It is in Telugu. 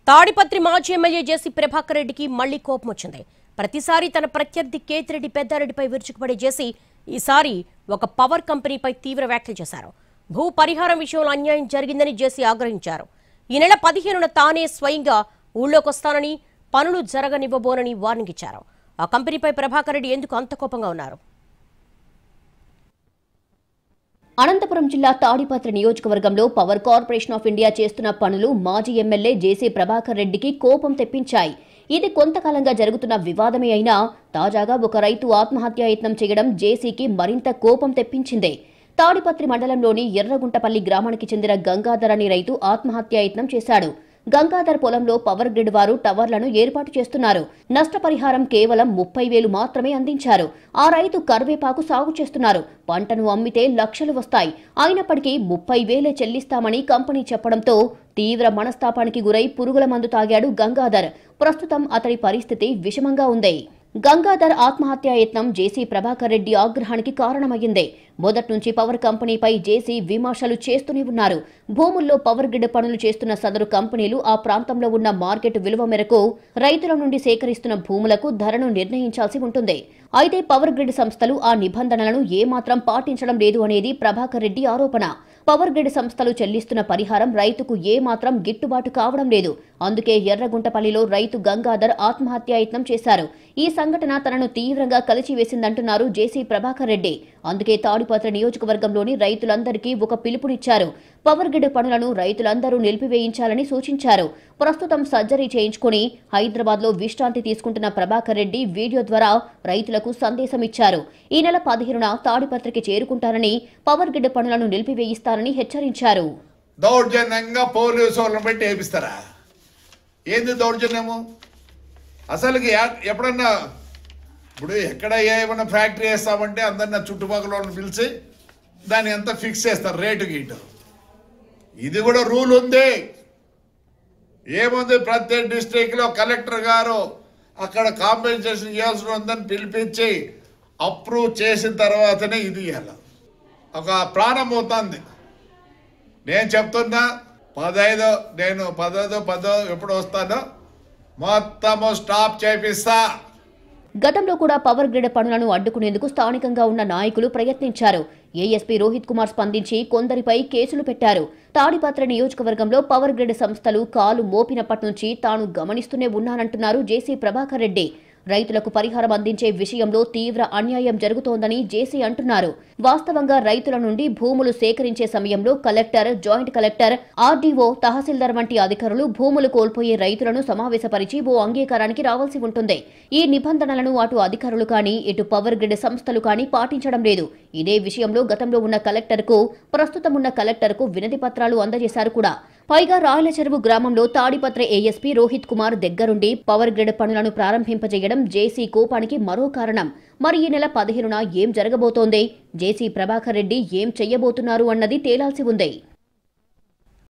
తాడిపత్రి మాజీ ఎమ్మెల్యే జేసీ ప్రభాకర్ రెడ్డికి మళ్లీ కోపం వచ్చింది. ప్రతిసారి తన ప్రత్యర్థి కేతిరెడ్డి పెద్దారెడ్డిపై విరుచుకుపడే జేసీ ఈసారి ఒక పవర్ కంపెనీపై తీవ్ర వ్యాఖ్యలు చేశారు. భూ పరిహారం విషయంలో అన్యాయం జరిగిందని జేసీ ఆగ్రహించారు. ఈ నెల 15న తానే స్వయంగా ఊళ్ళోకొస్తానని, పనులు జరగనివ్వబోనని వార్నింగ్ ఇచ్చారు. ఆ కంపెనీపై ప్రభాకర్ రెడ్డి ఎందుకు అంత కోపంగా ఉన్నారు? అనంతపురం జిల్లా తాడిపత్రి నియోజకవర్గంలో పవర్ కార్పొరేషన్ ఆఫ్ ఇండియా చేస్తున్న పనులు మాజీ ఎమ్మెల్యే జేసీ ప్రభాకర్ రెడ్డికి కోపం తెప్పించాయి. ఇది కొంతకాలంగా జరుగుతున్న వివాదమే అయినా తాజాగా ఒక రైతు ఆత్మహత్యాయత్నం చేయడం జేసీకి మరింత కోపం తెప్పించింది. తాడిపత్రి మండలంలోని ఎర్రగుంటపల్లి గ్రామానికి చెందిన గంగాధర్ అనే రైతు ఆత్మహత్యాయత్నం చేశాడు. గంగాధర్ పొలంలో పవర్ గ్రిడ్ వారు టవర్లను ఏర్పాటు చేస్తున్నారు. నష్టపరిహారం కేవలం 30,000 మాత్రమే అందించారు. ఆ రైతు కరివేపాకు సాగు చేస్తున్నారు. పంటను అమ్మితే లక్షలు వస్తాయి. అయినప్పటికీ 30,000 చెల్లిస్తామని కంపెనీ చెప్పడంతో తీవ్ర మనస్తాపానికి గురై పురుగుల మందు తాగాడు గంగాధర్. ప్రస్తుతం అతడి పరిస్థితి విషమంగా ఉంది. గంగాధర్ ఆత్మహత్యాయత్నం జేసీ ప్రభాకర్ రెడ్డి ఆగ్రహానికి కారణమయ్యింది. మొదటి నుంచి పవర్ కంపెనీపై జేసీ విమర్శలు చేస్తూనే ఉన్నారు. భూముల్లో పవర్ గ్రిడ్ పనులు చేస్తున్న సదరు కంపెనీలు ఆ ప్రాంతంలో ఉన్న మార్కెట్ విలువ మేరకు రైతుల నుండి సేకరిస్తున్న భూములకు ధరను నిర్ణయించాల్సి ఉంటుంది. అయితే పవర్ గ్రిడ్ సంస్థలు ఆ నిబంధనలను ఏమాత్రం పాటించడం లేదు అనేది ప్రభాకర్ రెడ్డి ఆరోపణ. పవర్ గ్రిడ్ సంస్థలు చెల్లిస్తున్న పరిహారం రైతుకు ఏమాత్రం గిట్టుబాటు కావడం లేదు. అందుకే ఎర్రగుంటపల్లిలో రైతు గంగాధర్ ఆత్మహత్యాయత్నం చేశారు. ఈ సంఘటన తనను తీవ్రంగా కలిచివేసిందంటున్నారు జేసీ ప్రభాకర్ రెడ్డి. అందుకే తాడిపత్రి నియోజకవర్గంలోని రైతులందరికీ ఒక పిలుపునిచ్చారు. పవర్ గ్రిడ్ పనులను రైతులందరూ నిలిపివేయించాలని సూచించారు. ప్రస్తుతం సర్జరీ చేయించుకుని హైదరాబాద్లో విశ్రాంతి తీసుకుంటున్న ప్రభాకర్ రెడ్డి వీడియో ద్వారా రైతులకు సందేశం ఇచ్చారు. ఈ నెల 15న తాడిపత్రికి చేరుకుంటారని, పవర్ గ్రిడ్ పనులను నిలిపివేయిస్తారని హెచ్చరించారు. దౌర్జన్యంగా పోలీసు వాళ్ళని పెట్టి వేపిస్తారా? ఏంది దౌర్జన్యము? అసలుకి ఎప్పుడన్నా ఇప్పుడు ఎక్కడ ఏమైనా ఫ్యాక్టరీ వేస్తామంటే అందరినీ చుట్టుపక్కల వాళ్ళని పిలిచి దాన్ని ఎంత ఫిక్స్ చేస్తారు, రేటు గీటు. ఇది కూడా రూల్ ఉంది. ఏముంది, ప్రతి డిస్ట్రిక్ట్లో కలెక్టర్ గారు అక్కడ కాంపెన్సేషన్ ఇవ్వాల్సి ఉందని పిలిపించి అప్రూవ్ చేసిన తర్వాతనే ఇది ఇవ్వాలి. ఒక ప్రాణం పోతుంది. నేను చెప్తున్నా 15 నేను 10 ఎప్పుడు వస్తానో మొత్తము స్టాప్ చేపిస్తా. గతంలో కూడా పవర్ గ్రిడ్ పనులను అడ్డుకునేందుకు స్థానికంగా ఉన్న నాయకులు ప్రయత్నించారు. ఏఎస్పీ రోహిత్ కుమార్ స్పందించి కొందరిపై కేసులు పెట్టారు. తాడిపత్రి నియోజకవర్గంలో పవర్ గ్రిడ్ సంస్థలు కాలు మోపినప్పటి నుంచి తాను గమనిస్తూనే ఉన్నానంటున్నారు జేసీ ప్రభాకర్ రెడ్డి. రైతులకు పరిహారం అందించే విషయంలో తీవ్ర అన్యాయం జరుగుతోందని జేసీ అంటున్నారు. వాస్తవంగా రైతుల నుండి భూములు సేకరించే సమయంలో కలెక్టర్, జాయింట్ కలెక్టర్, ఆర్డీఓ, తహసీల్దార్ వంటి అధికారులు భూములు కోల్పోయే రైతులను సమావేశపరిచి ఓ అంగీకారానికి రావాల్సి ఉంటుంది. ఈ నిబంధనలను అటు అధికారులు కానీ, ఇటు పవర్ గ్రిడ్ సంస్థలు కానీ పాటించడం లేదు. ఇదే విషయంలో గతంలో ఉన్న కలెక్టర్కు, ప్రస్తుతం ఉన్న కలెక్టర్కు వినతి పత్రాలు అందజేశారు కూడా. పైగా రాయల చెరువు గ్రామంలో తాడిపత్రి ఏఎస్పీ రోహిత్ కుమార్ దగ్గరుండి పవర్ గ్రిడ్ పనులను ప్రారంభింపజేయడం జేసీ కోపానికి మరో కారణం. మరి ఈ నెల 15న ఏం జరగబోతోంది? జేసీ ప్రభాకర్ రెడ్డి ఏం చెయ్యబోతున్నారు అన్నది తేలాల్సి ఉంది.